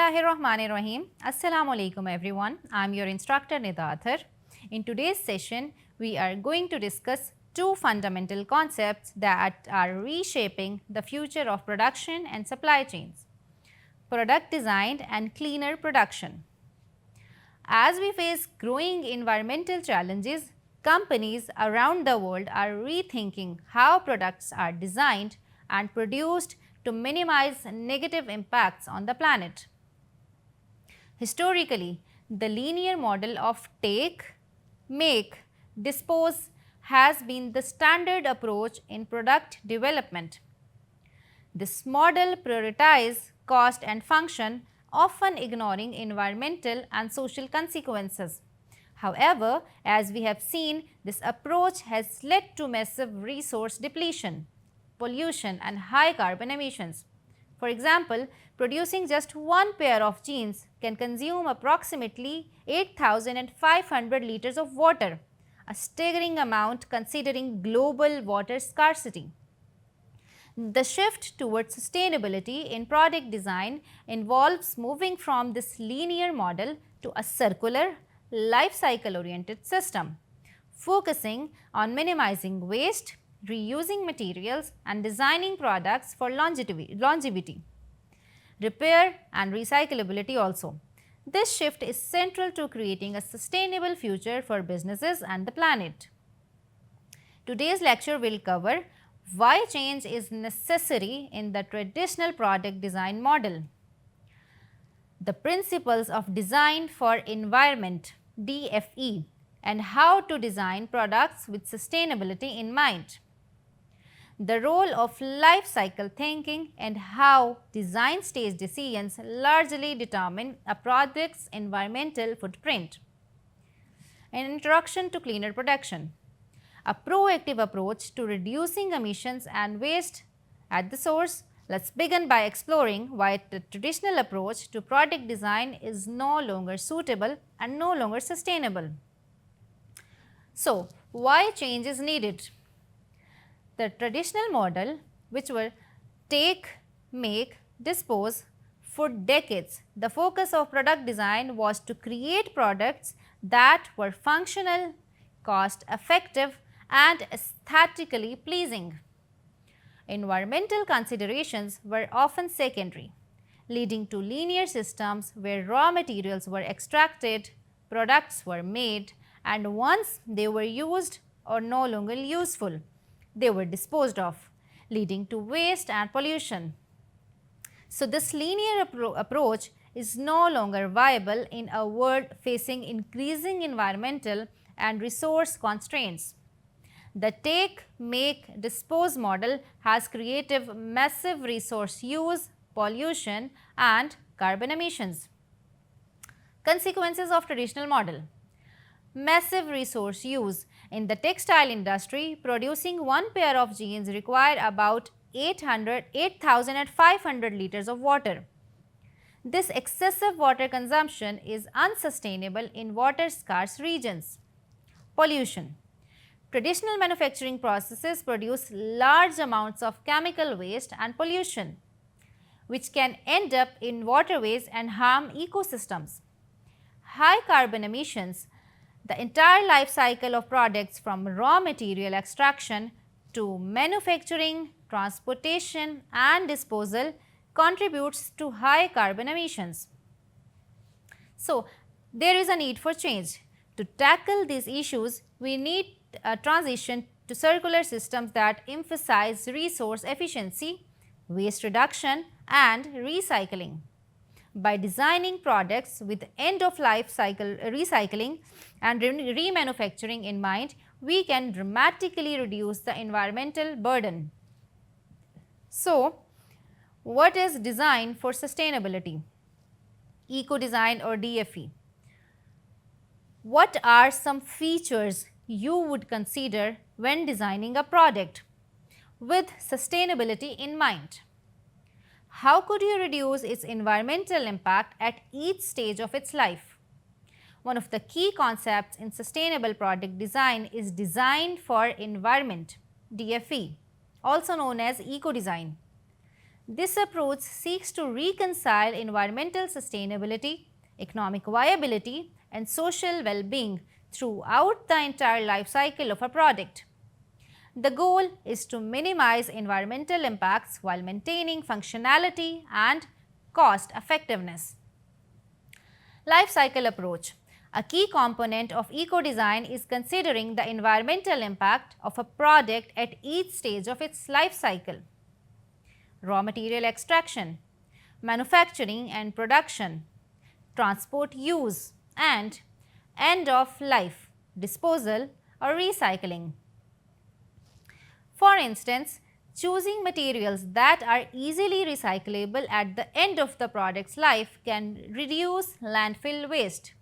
Bismillahirrahmanirrahim. Assalamu alaikum everyone. I am your instructor Nida Athar. In today's session, we are going to discuss two fundamental concepts that are reshaping the future of production and supply chains: product design and cleaner production. As we face growing environmental challenges, companies around the world are rethinking how products are designed and produced to minimize negative impacts on the planet. Historically, the linear model of take, make, dispose has been the standard approach in product development. This model prioritizes cost and function, often ignoring environmental and social consequences. However, as we have seen, this approach has led to massive resource depletion, pollution and high carbon emissions. For example, producing just one pair of jeans can consume approximately 8,500 liters of water, a staggering amount considering global water scarcity. The shift towards sustainability in product design involves moving from this linear model to a circular, life cycle oriented system, focusing on minimizing waste, reusing materials and designing products for longevity, repair and recyclability also. This shift is central to creating a sustainable future for businesses and the planet. Today's lecture will cover why change is necessary in the traditional product design model, the principles of design for environment DFE, and how to design products with sustainability in mind, the role of life cycle thinking and how design stage decisions largely determine a product's environmental footprint. An introduction to cleaner production, a proactive approach to reducing emissions and waste at the source. Let's begin by exploring why the traditional approach to product design is no longer suitable and no longer sustainable. So, why change is needed? The traditional model, which were take, make, dispose, for decades, the focus of product design was to create products that were functional, cost effective and aesthetically pleasing. Environmental considerations were often secondary, leading to linear systems where raw materials were extracted, products were made, and once they were used or no longer useful, they were disposed of, leading to waste and pollution. So, this linear approach is no longer viable in a world facing increasing environmental and resource constraints. The take, make, dispose model has created massive resource use, pollution and carbon emissions. Consequences of traditional model: massive resource use. In the textile industry, producing one pair of jeans required about 8,500 liters of water. This excessive water consumption is unsustainable in water scarce regions. Pollution. Traditional manufacturing processes produce large amounts of chemical waste and pollution, which can end up in waterways and harm ecosystems. High carbon emissions. The entire life cycle of products from raw material extraction to manufacturing, transportation and disposal contributes to high carbon emissions. So, there is a need for change. To tackle these issues, we need a transition to circular systems that emphasize resource efficiency, waste reduction and recycling. By designing products with end-of-life cycle recycling and remanufacturing in mind, we can dramatically reduce the environmental burden. So, what is design for sustainability? Eco-design or DFE. What are some features you would consider when designing a product with sustainability in mind? How could you reduce its environmental impact at each stage of its life? One of the key concepts in sustainable product design is design for environment, DFE, also known as eco-design. This approach seeks to reconcile environmental sustainability, economic viability, and social well-being throughout the entire life cycle of a product. The goal is to minimize environmental impacts while maintaining functionality and cost effectiveness. Life cycle approach. A key component of eco-design is considering the environmental impact of a product at each stage of its life cycle. Raw material extraction, manufacturing and production, transport use, and end of life, disposal or recycling. For instance, choosing materials that are easily recyclable at the end of the product's life can reduce landfill waste.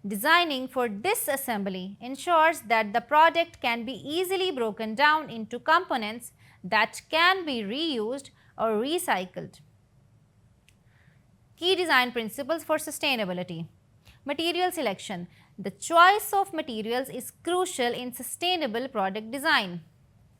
Designing for disassembly ensures that the product can be easily broken down into components that can be reused or recycled. Key design principles for sustainability. Material selection. The choice of materials is crucial in sustainable product design.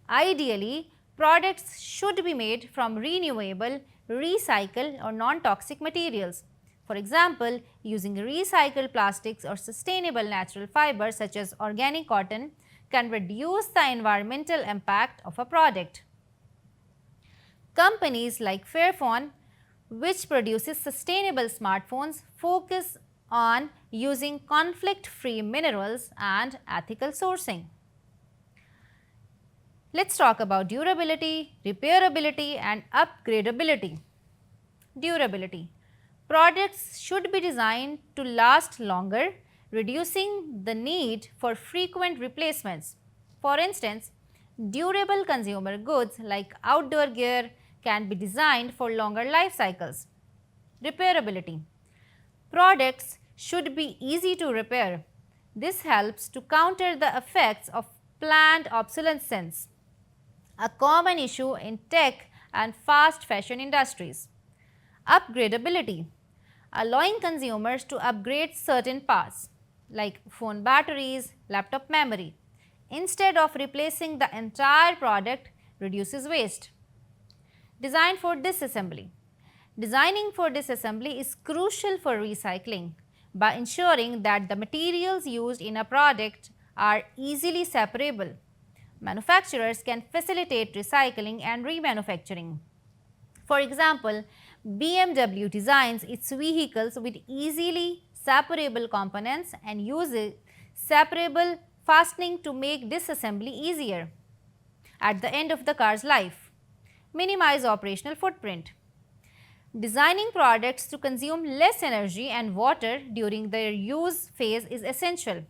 Ideally, products should be made from renewable, recycled or non-toxic materials. For example, using recycled plastics or sustainable natural fibers such as organic cotton can reduce the environmental impact of a product. Companies like Fairphone, which produces sustainable smartphones, focus on using conflict-free minerals and ethical sourcing. Let's talk about durability, repairability and upgradability. Durability. Products should be designed to last longer, reducing the need for frequent replacements. For instance, durable consumer goods like outdoor gear can be designed for longer life cycles. Repairability. Products should be easy to repair. This helps to counter the effects of planned obsolescence, a common issue in tech and fast fashion industries. Upgradability. Allowing consumers to upgrade certain parts like phone batteries, laptop memory, instead of replacing the entire product reduces waste. Design for disassembly. Designing for disassembly is crucial for recycling by ensuring that the materials used in a product are easily separable. Manufacturers can facilitate recycling and remanufacturing. For example, BMW designs its vehicles with easily separable components and uses separable fastening to make disassembly easier. At the end of the car's life, minimize operational footprint. Designing products to consume less energy and water during their use phase is essential.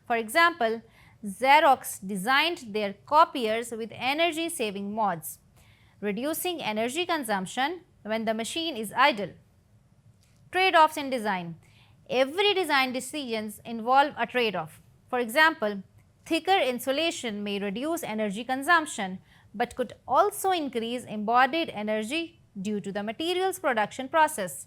For example, Xerox designed their copiers with energy-saving mods, reducing energy consumption when the machine is idle. Trade-offs in design. Every design decisions involve a trade-off. For example, thicker insulation may reduce energy consumption but could also increase embodied energy due to the materials production process.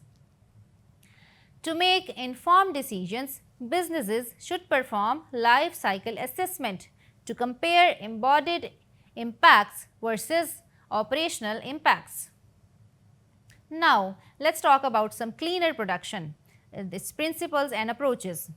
To make informed decisions, businesses should perform life cycle assessment to compare embodied impacts versus operational impacts. Now, let's talk about some cleaner production, its principles and approaches.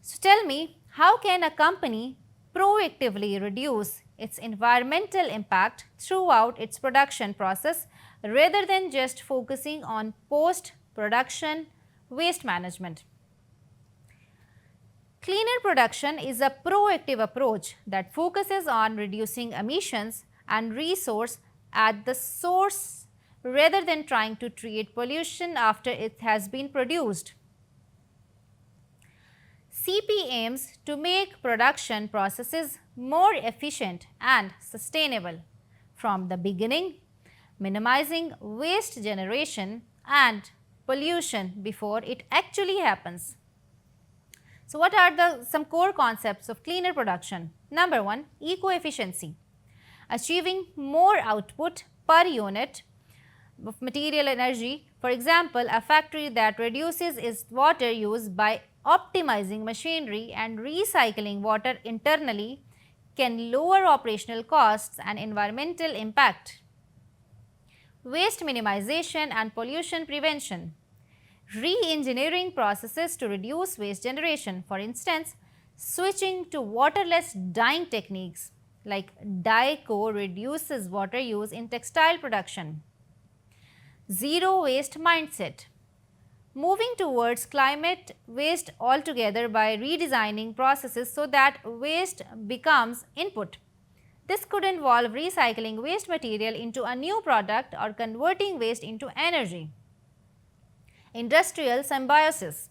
So, tell me, how can a company proactively reduce its environmental impact throughout its production process rather than just focusing on post-production waste management? Cleaner production is a proactive approach that focuses on reducing emissions and resource at the source rather than trying to treat pollution after it has been produced. CP aims to make production processes more efficient and sustainable from the beginning, minimizing waste generation and pollution before it actually happens. So, what are some core concepts of cleaner production? Number one, eco-efficiency. Achieving more output per unit of material energy. For example, a factory that reduces its water use by optimizing machinery and recycling water internally can lower operational costs and environmental impact. waste minimization and pollution prevention, re-engineering processes to reduce waste generation, for instance, switching to waterless dyeing techniques like dye-co reduces water use in textile production, zero waste mindset, moving towards climate waste altogether by redesigning processes so that waste becomes input. This could involve recycling waste material into a new product or converting waste into energy. Industrial symbiosis,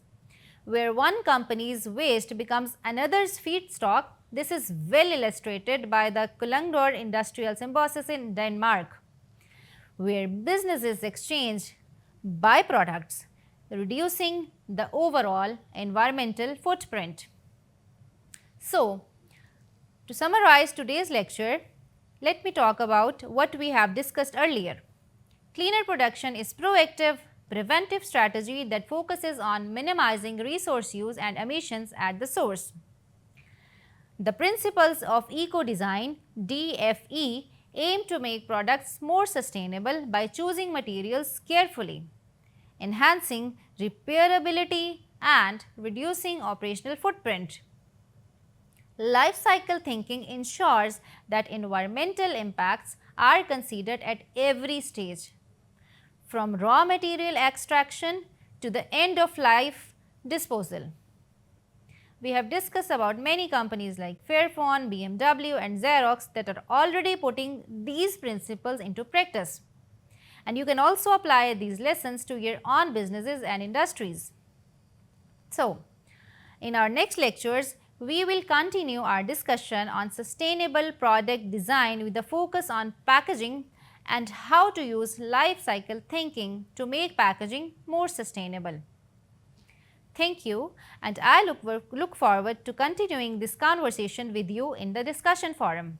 where one company's waste becomes another's feedstock. This is well illustrated by the Kollungdor industrial symbiosis in Denmark, where businesses exchange byproducts, reducing the overall environmental footprint. So, to summarize today's lecture, let me talk about what we have discussed earlier. Cleaner production is proactive, preventive strategy that focuses on minimizing resource use and emissions at the source. The principles of eco-design (DFE) aim to make products more sustainable by choosing materials carefully, enhancing repairability and reducing operational footprint. Life cycle thinking ensures that environmental impacts are considered at every stage, from raw material extraction to the end of life disposal. We have discussed about many companies like Fairphone, BMW and Xerox that are already putting these principles into practice. And you can also apply these lessons to your own businesses and industries. So, in our next lectures, we will continue our discussion on sustainable product design with a focus on packaging and how to use life cycle thinking to make packaging more sustainable. Thank you, and I look forward to continuing this conversation with you in the discussion forum.